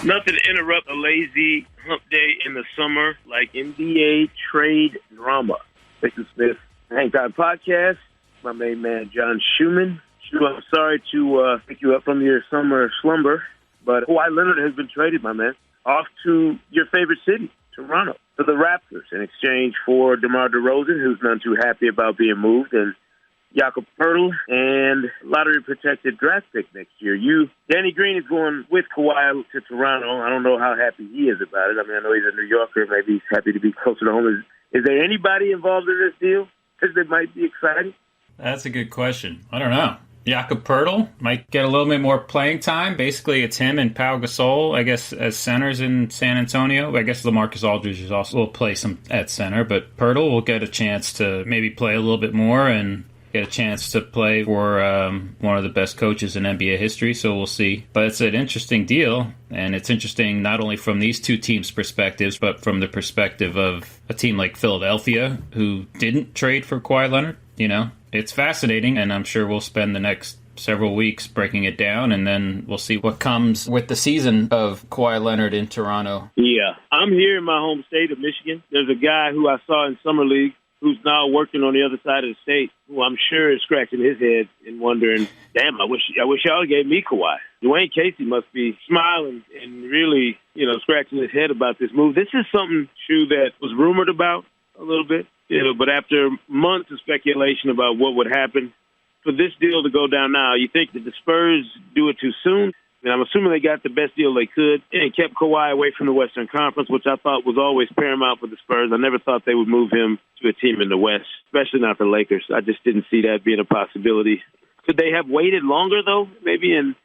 Nothing to interrupt a lazy hump day in the summer like NBA trade drama. This is Smith Hang Time Podcast. My main man, John Schumann. Shu, I'm sorry to pick you up from your summer slumber, but Kawhi Leonard has been traded, my man, off to your favorite city, Toronto, to the Raptors in exchange for DeMar DeRozan, who's none too happy about being moved, and Jakob Poeltl, and lottery-protected draft pick next year. Danny Green is going with Kawhi to Toronto. I don't know how happy he is about it. I mean, I know he's a New Yorker. Maybe he's happy to be closer to home. Is there anybody involved in this deal that might be exciting? That's a good question. I don't know. Jakob Poeltl might get a little bit more playing time. Basically, it's him and Pau Gasol, I guess, as centers in San Antonio. I guess LaMarcus Aldridge is also will play some at center, but Poeltl will get a chance to maybe play a little bit more and get a chance to play for one of the best coaches in NBA history, so we'll see. But it's an interesting deal, and it's interesting not only from these two teams' perspectives, but from the perspective of a team like Philadelphia, who didn't trade for Kawhi Leonard. You know, it's fascinating, and I'm sure we'll spend the next several weeks breaking it down, and then we'll see what comes with the season of Kawhi Leonard in Toronto. Yeah, I'm here in my home state of Michigan. There's a guy who I saw in Summer League who's now working on the other side of the state, who I'm sure is scratching his head and wondering, damn, I wish y'all gave me Kawhi. Dwayne Casey must be smiling and really, scratching his head about this move. This is something, Shu, that was rumored about a little bit, but after months of speculation about what would happen, for this deal to go down now, you think that the Spurs do it too soon? And I'm assuming they got the best deal they could and kept Kawhi away from the Western Conference, which I thought was always paramount for the Spurs. I never thought they would move him to a team in the West, especially not the Lakers. I just didn't see that being a possibility. Could they have waited longer, though, maybe, and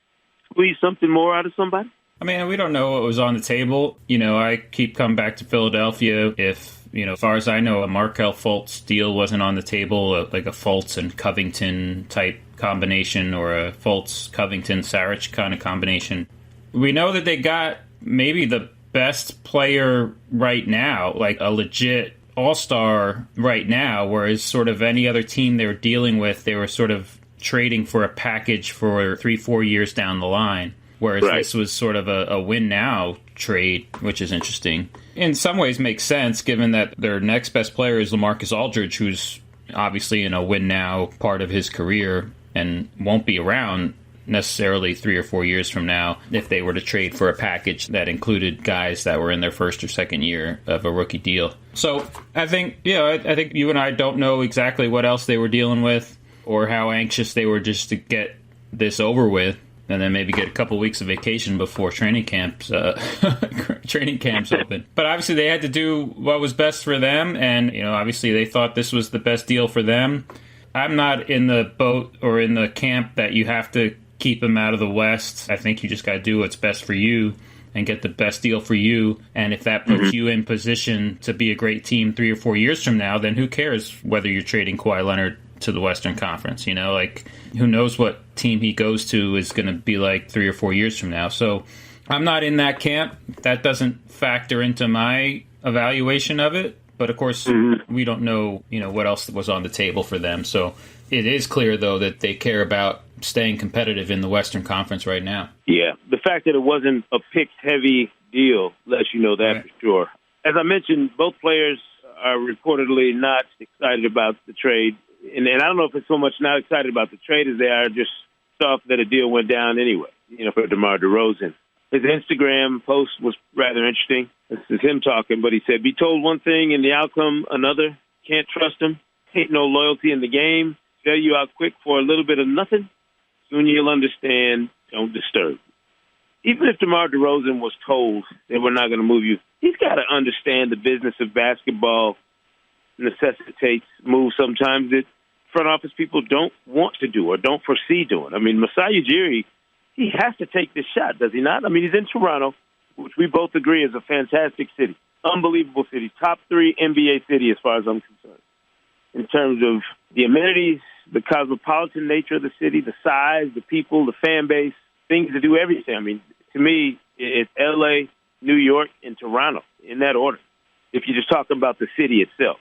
squeeze something more out of somebody? I mean, we don't know what was on the table. I keep coming back to Philadelphia. If, as far as I know, a Markelle Fultz deal wasn't on the table, like a Fultz and Covington type combination or a Fultz, Covington, Saric kind of combination. We know that they got maybe the best player right now, like a legit all-star right now, whereas sort of any other team they were dealing with, they were sort of trading for a package for 3-4 years down the line. Whereas This was sort of a win-now trade, which is interesting. In some ways makes sense, given that their next best player is LaMarcus Aldridge, who's obviously in a win-now part of his career and won't be around necessarily 3 or 4 years from now if they were to trade for a package that included guys that were in their first or second year of a rookie deal. So I think you and I don't know exactly what else they were dealing with or how anxious they were just to get this over with. And then maybe get a couple weeks of vacation before training camps open. But obviously they had to do what was best for them, and obviously they thought this was the best deal for them. I'm not in the boat or in the camp that you have to keep him out of the West. I think you just got to do what's best for you and get the best deal for you. And if that puts you in position to be a great team 3 or 4 years from now, then who cares whether you're trading Kawhi Leonard to the Western Conference? Who knows what team he goes to is going to be like 3 or 4 years from now. So I'm not in that camp. That doesn't factor into my evaluation of it. But of course, we don't know, what else was on the table for them. So it is clear, though, that they care about staying competitive in the Western Conference right now. Yeah, the fact that it wasn't a pick-heavy deal lets you know that for sure. As I mentioned, both players are reportedly not excited about the trade. And I don't know if it's so much not excited about the trade as they are just stuff that a deal went down anyway, for DeMar DeRozan. His Instagram post was rather interesting. This is him talking, but he said, be told one thing and the outcome another. Can't trust him. Ain't no loyalty in the game. Sell you out quick for a little bit of nothing. Soon you'll understand. Don't disturb. Even if DeMar DeRozan was told that we're not going to move you, he's got to understand the business of basketball necessitates moves sometimes that front office people don't want to do or don't foresee doing. I mean, Masai Ujiri, he has to take this shot, does he not? I mean, he's in Toronto, which we both agree is a fantastic city, unbelievable city, top 3 NBA city as far as I'm concerned. In terms of the amenities, the cosmopolitan nature of the city, the size, the people, the fan base, things to do everything. I mean, to me, it's L.A., New York, and Toronto in that order, if you're just talking about the city itself.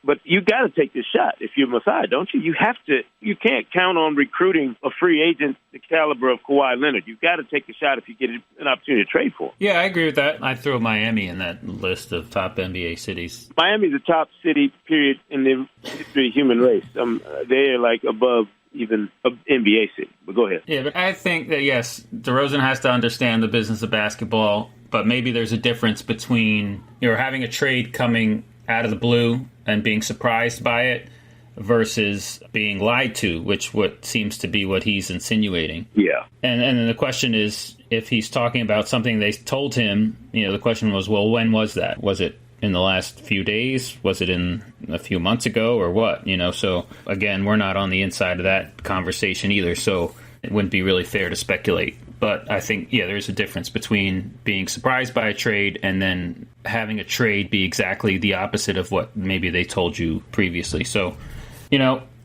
But you got to take this shot if you're Masai, don't you? You have to. You can't count on recruiting a free agent the caliber of Kawhi Leonard. You've got to take a shot if you get an opportunity to trade for him. Yeah, I agree with that. I throw Miami in that list of top NBA cities. Miami's the top city, period, in the history of human race. They're like above even an NBA city. But go ahead. Yeah, but I think that, yes, DeRozan has to understand the business of basketball, but maybe there's a difference between having a trade coming out of the blue and being surprised by it versus being lied to, which what seems to be what he's insinuating. Yeah. And then the question is, if he's talking about something they told him, the question was, well, when was that? Was it in the last few days? Was it in a few months ago or what? So again, we're not on the inside of that conversation either, so it wouldn't be really fair to speculate. But I think, there's a difference between being surprised by a trade and then having a trade be exactly the opposite of what maybe they told you previously. So,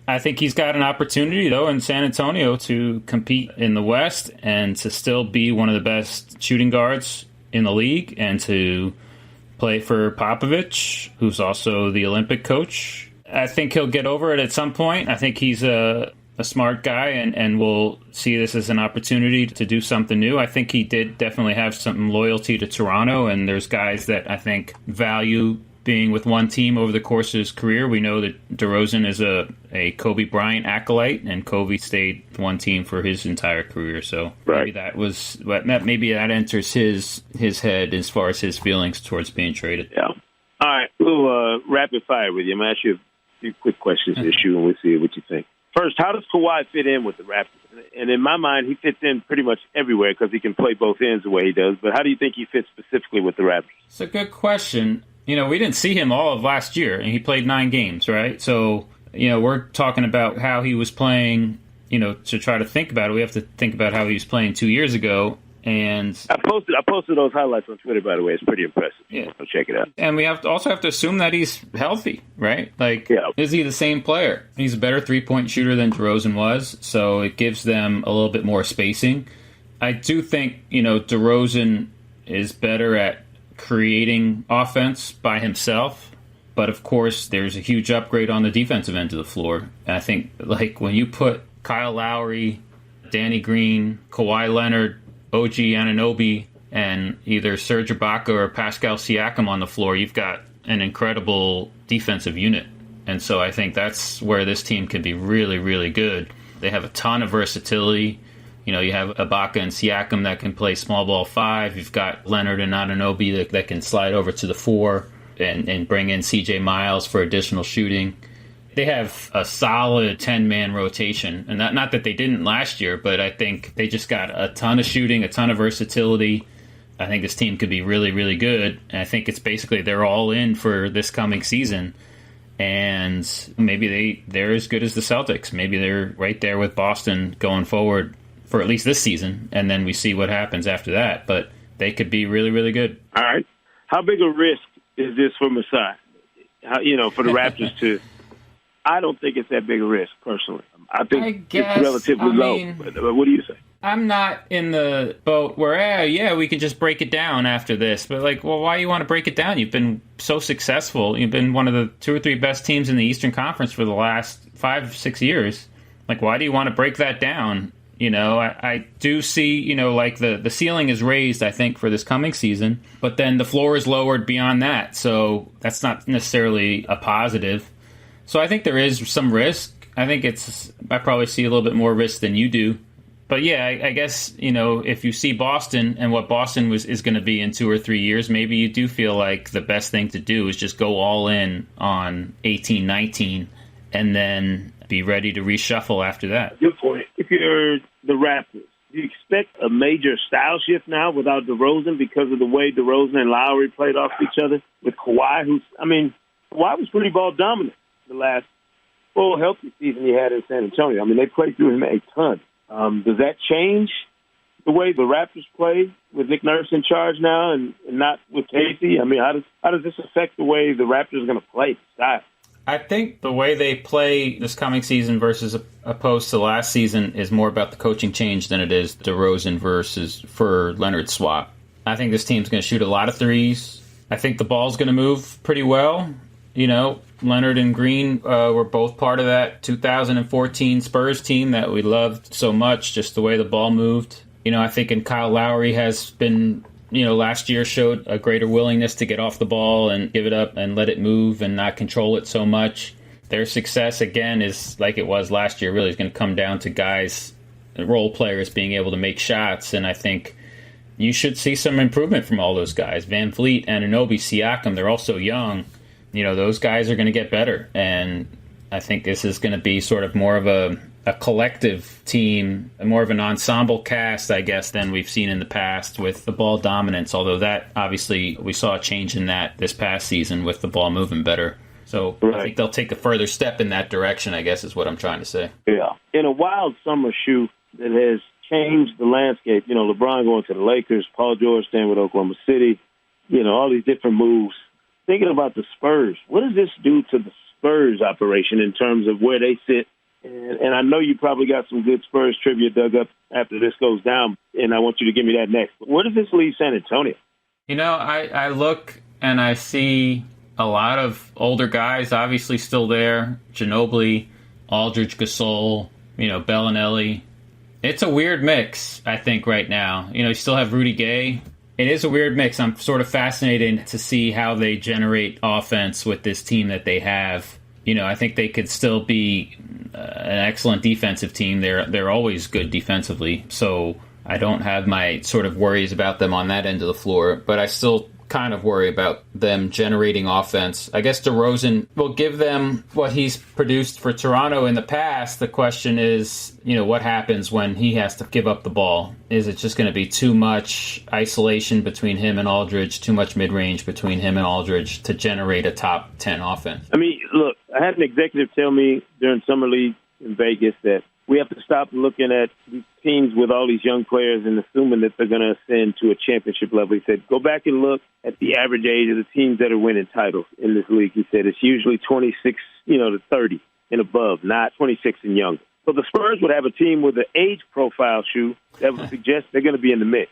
I think he's got an opportunity, though, in San Antonio to compete in the West and to still be one of the best shooting guards in the league and to play for Popovich, who's also the Olympic coach. I think he'll get over it at some point. I think he's a smart guy and will see this as an opportunity to do something new. I think he did definitely have some loyalty to Toronto, and there's guys that I think value being with one team over the course of his career. We know that DeRozan is a Kobe Bryant acolyte, and Kobe stayed one team for his entire career. So maybe that enters his head as far as his feelings towards being traded. Yeah. All right, we'll rapid fire with you. I'm going to ask you a few quick questions to issue, and we'll see what you think. First, how does Kawhi fit in with the Raptors? And in my mind, he fits in pretty much everywhere because he can play both ends the way he does. But how do you think he fits specifically with the Raptors? It's a good question. We didn't see him all of last year, and he played 9 games, right? So, we're talking about how he was playing, to try to think about it. We have to think about how he was playing 2 years ago. And I posted those highlights on Twitter, by the way. It's pretty impressive. Yeah. So check it out. And we also have to assume that he's healthy, right? Is he the same player? He's a better three-point shooter than DeRozan was, so it gives them a little bit more spacing. I do think, DeRozan is better at creating offense by himself, but of course there's a huge upgrade on the defensive end of the floor. And I think, when you put Kyle Lowry, Danny Green, Kawhi Leonard, OG Anunoby, and either Serge Ibaka or Pascal Siakam on the floor, you've got an incredible defensive unit. And so I think that's where this team can be really, really good. They have a ton of versatility. You have Ibaka and Siakam that can play small ball 5. You've got Leonard and Anunoby that can slide over to the 4 and bring in CJ Miles for additional shooting. They have a solid 10-man rotation, and not that they didn't last year, but I think they just got a ton of shooting, a ton of versatility. I think this team could be really, really good, and I think it's basically they're all in for this coming season, and maybe they're as good as the Celtics. Maybe they're right there with Boston going forward for at least this season, and then we see what happens after that, but they could be really, really good. All right. How big a risk is this for Masai? For the Raptors to... I don't think it's that big a risk, personally. I think it's relatively low. But what do you say? I'm not in the boat where, we can just break it down after this. But, why do you want to break it down? You've been so successful. You've been one of the 2 or 3 best teams in the Eastern Conference for the last 5-6 years. Why do you want to break that down? I do see, the ceiling is raised, I think, for this coming season. But then the floor is lowered beyond that. So that's not necessarily a positive. So I think there is some risk. I probably see a little bit more risk than you do. But yeah, I guess, if you see Boston and what Boston is going to be in 2 or 3 years, maybe you do feel like the best thing to do is just go all in on 18-19 and then be ready to reshuffle after that. Good point. If you're the Raptors, do you expect a major style shift now without DeRozan because of the way DeRozan and Lowry played off each other with Kawhi, Kawhi was pretty ball dominant the last full healthy season he had in San Antonio. They played through him a ton. Does that change the way the Raptors play with Nick Nurse in charge now and not with Casey? How does this affect the way the Raptors are going to play style? I think the way they play this coming season versus opposed to last season is more about the coaching change than it is DeRozan versus for Leonard swap. I think this team's going to shoot a lot of threes. I think the ball's going to move pretty well. Leonard and Green were both part of that 2014 Spurs team that we loved so much, just the way the ball moved. I think Kyle Lowry has been, last year showed a greater willingness to get off the ball and give it up and let it move and not control it so much. Their success, again, is like it was last year, really is going to come down to guys, role players being able to make shots, and I think you should see some improvement from all those guys. Van Vliet, Anunoby, Siakam, they're all so young. Those guys are going to get better, and I think this is going to be sort of more of a collective team, more of an ensemble cast, I guess, than we've seen in the past with the ball dominance, although that, obviously, we saw a change in that this past season with the ball moving better. So right. I think they'll take a further step in that direction, I guess, is what I'm trying to say. Yeah. In a wild summer shoe that has changed the landscape, LeBron going to the Lakers, Paul George staying with Oklahoma City, all these different moves. Thinking about the Spurs, what does this do to the Spurs operation in terms of where they sit? And I know you probably got some good Spurs trivia dug up after this goes down, and I want you to give me that next. But where does this leave San Antonio? I look and I see a lot of older guys obviously still there. Ginobili, Aldridge, Gasol, Bellinelli. It's a weird mix, I think, right now. You still have Rudy Gay. It is a weird mix. I'm sort of fascinated to see how they generate offense with this team that they have. I think they could still be an excellent defensive team. They're always good defensively. So I don't have my sort of worries about them on that end of the floor. But I still kind of worry about them generating offense. I guess DeRozan will give them what he's produced for Toronto in the past. The question is, what happens when he has to give up the ball? Is it just going to be too much isolation between him and Aldridge, too much mid-range between him and Aldridge to generate a top 10 offense? I mean, look, I had an executive tell me during Summer League in Vegas that we have to stop looking at these teams with all these young players and assuming that they're going to ascend to a championship level. He said, go back and look at the average age of the teams that are winning titles in this league. He said it's usually 26, to 30 and above, not 26 and younger. So the Spurs would have a team with an age profile shoe that would suggest they're going to be in the mix.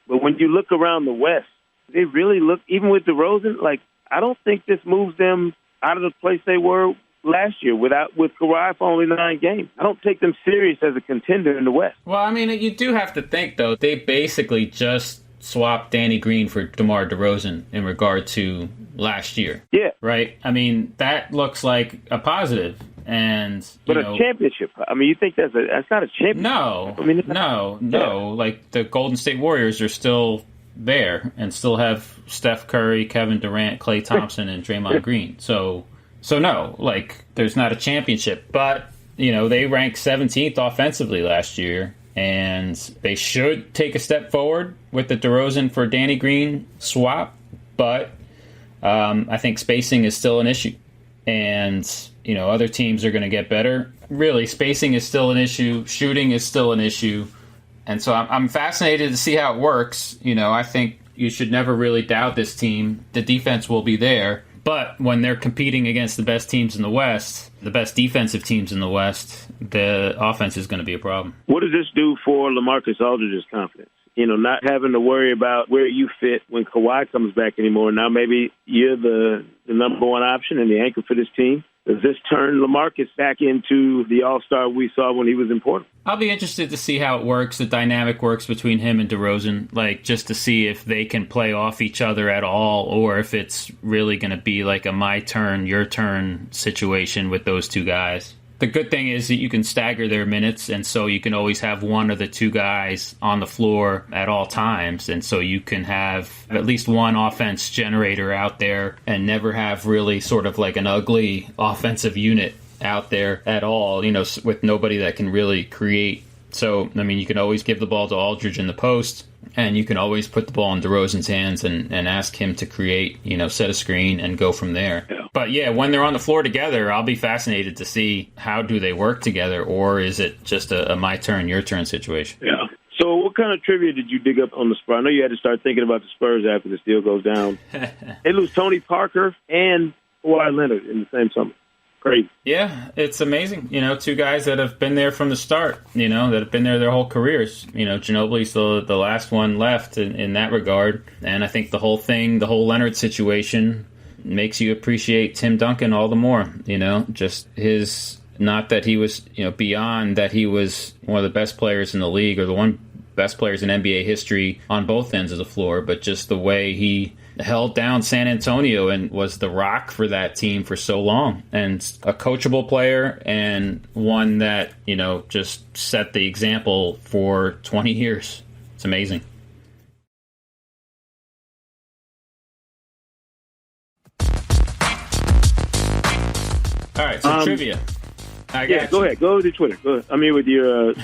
But when you look around the West, they really look, even with DeRozan, like I don't think this moves them out of the place they were last year with Kawhi for only 9 games. I don't take them serious as a contender in the West. Well, I mean, you do have to think, though, they basically just swapped Danny Green for DeMar DeRozan in regard to last year. Yeah. Right? I mean, that looks like a positive. But a championship. I mean, you think that's not a championship? No. I mean, no. Like, the Golden State Warriors are still there and still have Steph Curry, Kevin Durant, Klay Thompson, and Draymond Green. So no, like, there's not a championship. But, they ranked 17th offensively last year, and they should take a step forward with the DeRozan for Danny Green swap. But I think spacing is still an issue. And, other teams are going to get better. Really, spacing is still an issue. Shooting is still an issue. And so I'm fascinated to see how it works. I think you should never really doubt this team. The defense will be there. But when they're competing against the best teams in the West, the best defensive teams in the West, the offense is going to be a problem. What does this do for LaMarcus Aldridge's confidence? Not having to worry about where you fit when Kawhi comes back anymore. Now maybe you're the number one option and the anchor for this team. Does this turn LaMarcus back into the all-star we saw when he was in Portland? I'll be interested to see how it works, the dynamic works between him and DeRozan, like just to see if they can play off each other at all or if it's really going to be like a my turn, your turn situation with those two guys. The good thing is that you can stagger their minutes, and so you can always have one of the two guys on the floor at all times, and so you can have at least one offense generator out there and never have really sort of like an ugly offensive unit out there at all, with nobody that can really create. So, I mean, you can always give the ball to Aldridge in the post, and you can always put the ball in DeRozan's hands and ask him to create, set a screen and go from there. Yeah. But yeah, when they're on the floor together, I'll be fascinated to see how do they work together, or is it just a my turn, your turn situation? Yeah. So what kind of trivia did you dig up on the Spurs? I know you had to start thinking about the Spurs after this deal goes down. They lose Tony Parker and Kawhi Leonard in the same summer. Crazy. Yeah, it's amazing. Two guys that have been there from the start, that have been there their whole careers. Ginobili's the last one left in that regard. And I think the whole Leonard situation, makes you appreciate Tim Duncan all the more. Just his, not that he was, beyond that he was one of the best players in the league or the one best players in NBA history on both ends of the floor, but just the way he held down San Antonio and was the rock for that team for so long, and a coachable player and one that, just set the example for 20 years. It's amazing. All right, so trivia. Go ahead. Go to Twitter. With your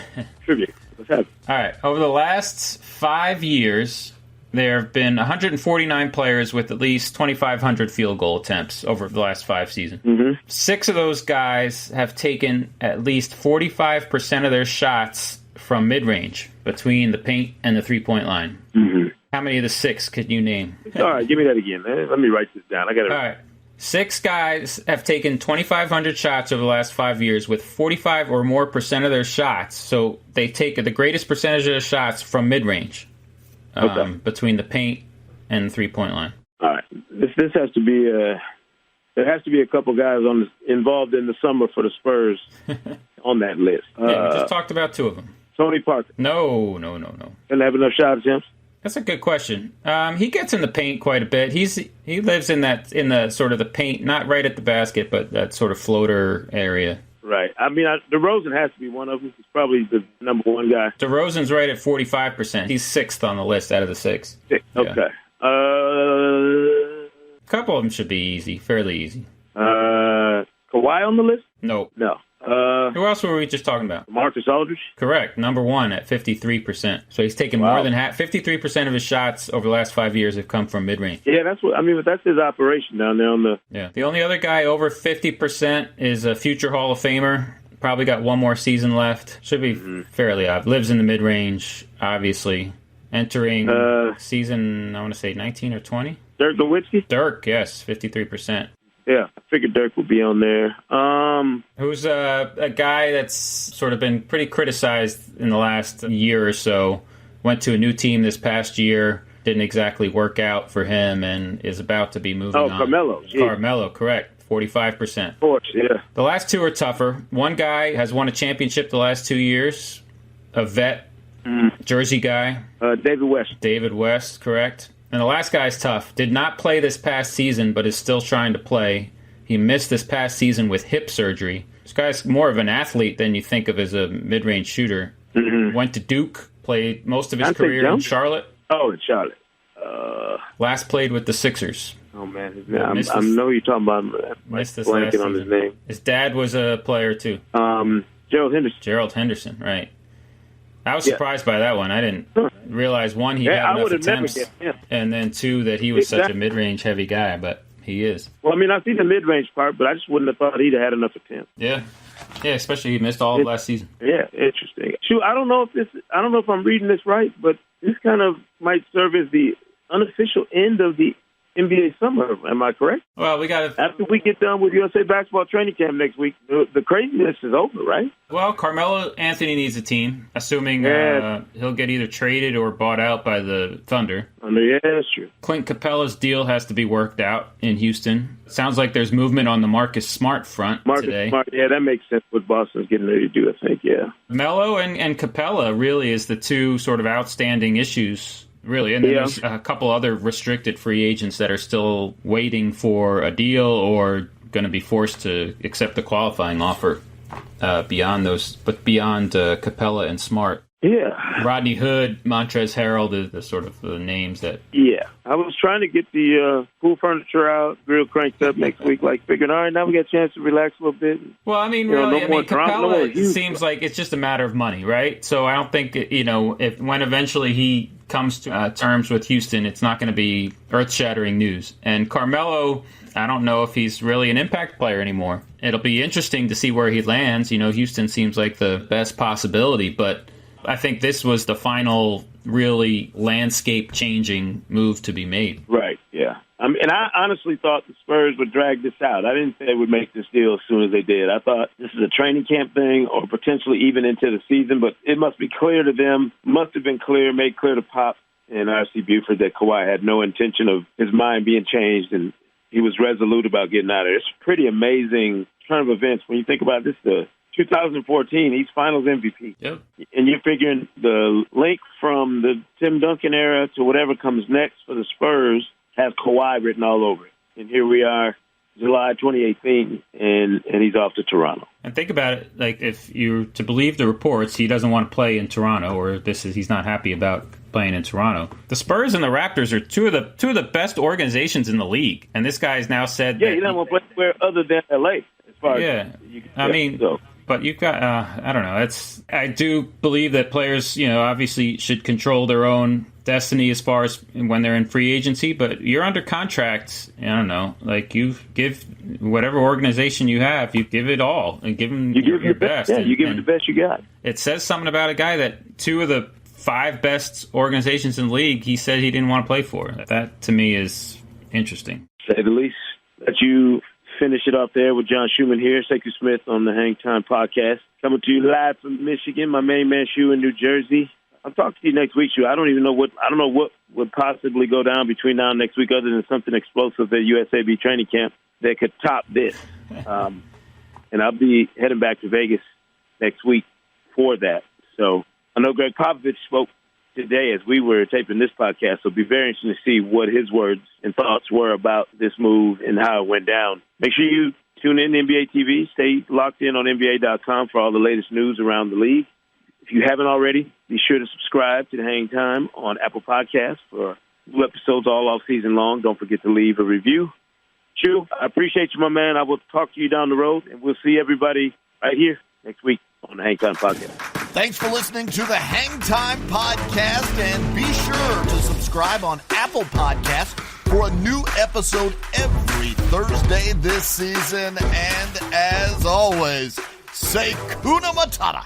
trivia. What's happening? All right. Over the last 5 years, there have been 149 players with at least 2,500 field goal attempts over the last 5 seasons. Mm-hmm. 6 of those guys have taken at least 45% of their shots from mid-range, between the paint and the three-point line. Mm-hmm. How many of the 6 could you name? All right, give me that again, man. Let me write this down. I got it. All right. 6 guys have taken 2,500 shots over the last 5 years with 45 or more percent of their shots. So they take the greatest percentage of their shots from mid-range, between the paint and the three-point line. All right. This has to be there has to be a couple guys involved in the summer for the Spurs on that list. We just talked about 2 of them. Tony Parker. No. Didn't have enough shot attempts. That's a good question. He gets in the paint quite a bit. He lives in the sort of the paint, not right at the basket, but that sort of floater area. Right. DeRozan has to be one of them. He's probably the number 1 guy. DeRozan's right at 45%. He's 6th on the list out of the 6. Okay. A couple of them should be easy, fairly easy. Kawhi on the list? No. Who else were we just talking about? Marcus Aldridge? Correct. Number 1 at 53%. So he's taken more than half. 53% of his shots over the last 5 years have come from mid-range. Yeah, but that's his operation down there on the... Yeah. The only other guy over 50% is a future Hall of Famer. Probably got one more season left. Should be fairly odd. Lives in the mid-range, obviously. Entering season, I want to say 19 or 20. Dirk Nowitzki? Dirk, yes, 53%. Yeah, I figured Dirk would be on there. Who's a guy that's sort of been pretty criticized in the last year or so. Went to a new team this past year. Didn't exactly work out for him and is about to be moving on. Carmelo. Carmelo, correct. 45%. Of course, yeah. The last 2 are tougher. One guy has won a championship the last 2 years. A vet, Jersey guy. David West, correct. And the last guy's tough. Did not play this past season, but is still trying to play. He missed this past season with hip surgery. This guy's more of an athlete than you think of as a mid-range shooter. Mm-hmm. Went to Duke, played most of his career in Charlotte. Oh, in Charlotte. Last played with the Sixers. Oh, man. I know you're talking about. Missed this last season. On his name. His dad was a player, too. Gerald Henderson, right. I was surprised by that one. I didn't realize, 1, he had enough attempts, and then 2, that he was such a mid-range heavy guy, but he is. Well, I see the mid-range part, but I just wouldn't have thought he'd have had enough attempts. Yeah, especially he missed all of last season. Yeah, interesting. Shoot, I don't know if I'm reading this right, but this kind of might serve as the unofficial end of the NBA summer. Am I correct? Well, after we get done with USA basketball training camp next week, the craziness is over, right? Well, Carmelo Anthony needs a team, assuming he'll get either traded or bought out by the Thunder. Yeah, that's true. Clint Capella's deal has to be worked out in Houston. Sounds like there's movement on the Marcus Smart front today. Smart, yeah, that makes sense what Boston's getting ready to do, I think, yeah. Melo and Capella really is the 2 sort of outstanding issues. Really, and then there's a couple other restricted free agents that are still waiting for a deal or going to be forced to accept the qualifying offer beyond Capella and Smart. Yeah. Rodney Hood, Montrezl Harrell, the sort of the names that... Yeah. I was trying to get the pool furniture out, grill cranked up next week, figuring, all right, now we got a chance to relax a little bit. Well, really, Capella seems like it's just a matter of money, right? So I don't think, when eventually he comes to terms with Houston, it's not going to be earth-shattering news. And Carmelo, I don't know if he's really an impact player anymore. It'll be interesting to see where he lands. Houston seems like the best possibility, but I think this was the final really landscape-changing move to be made. Right, yeah. And I honestly thought the Spurs would drag this out. I didn't say they would make this deal as soon as they did. I thought this is a training camp thing or potentially even into the season, but it must be clear to them, made clear to Pop and R.C. Buford that Kawhi had no intention of his mind being changed and he was resolute about getting out of there. It's a pretty amazing turn of events when you think about this. The 2014, he's Finals MVP. Yep. And you're figuring the link from the Tim Duncan era to whatever comes next for the Spurs has Kawhi written all over it. And here we are, July 2018, and he's off to Toronto. And think about it, like if you're to believe the reports, he doesn't want to play in Toronto, or he's not happy about playing in Toronto. The Spurs and the Raptors are two of the best organizations in the league, and this guy's now said he doesn't want to play anywhere other than LA. As far as you can tell. So. But you've got, I don't know. I do believe that players, obviously should control their own destiny as far as when they're in free agency. But you're under contract. I don't know. Like you give whatever organization you have, you give it all and give them your best. Yeah, you give it the best you got. It says something about a guy that 2 of the 5 best organizations in the league, he said he didn't want to play for. That to me is interesting. Say the least. That you finish it off there with John Schumann here, Sekou Smith on the Hang Time Podcast. Coming to you live from Michigan, my main man Shu in New Jersey. I'll talk to you next week, Shu. I don't know what would possibly go down between now and next week other than something explosive at USAB training camp that could top this. And I'll be heading back to Vegas next week for that. So I know Greg Popovich spoke today as we were taping this podcast, so it'll be very interesting to see what his words and thoughts were about this move and how it went down. Make sure you tune in to NBA TV. Stay locked in on NBA.com for all the latest news around the league. If you haven't already, be sure to subscribe to the Hang Time on Apple Podcasts for new episodes all off season long. Don't forget to leave a review. Chew, I appreciate you, my man. I will talk to you down the road, and we'll see everybody right here next week on the Hang Time Podcast. Thanks for listening to the Hang Time Podcast, and be sure to subscribe on Apple Podcasts for a new episode every Thursday this season. And as always, say Kuna Matata.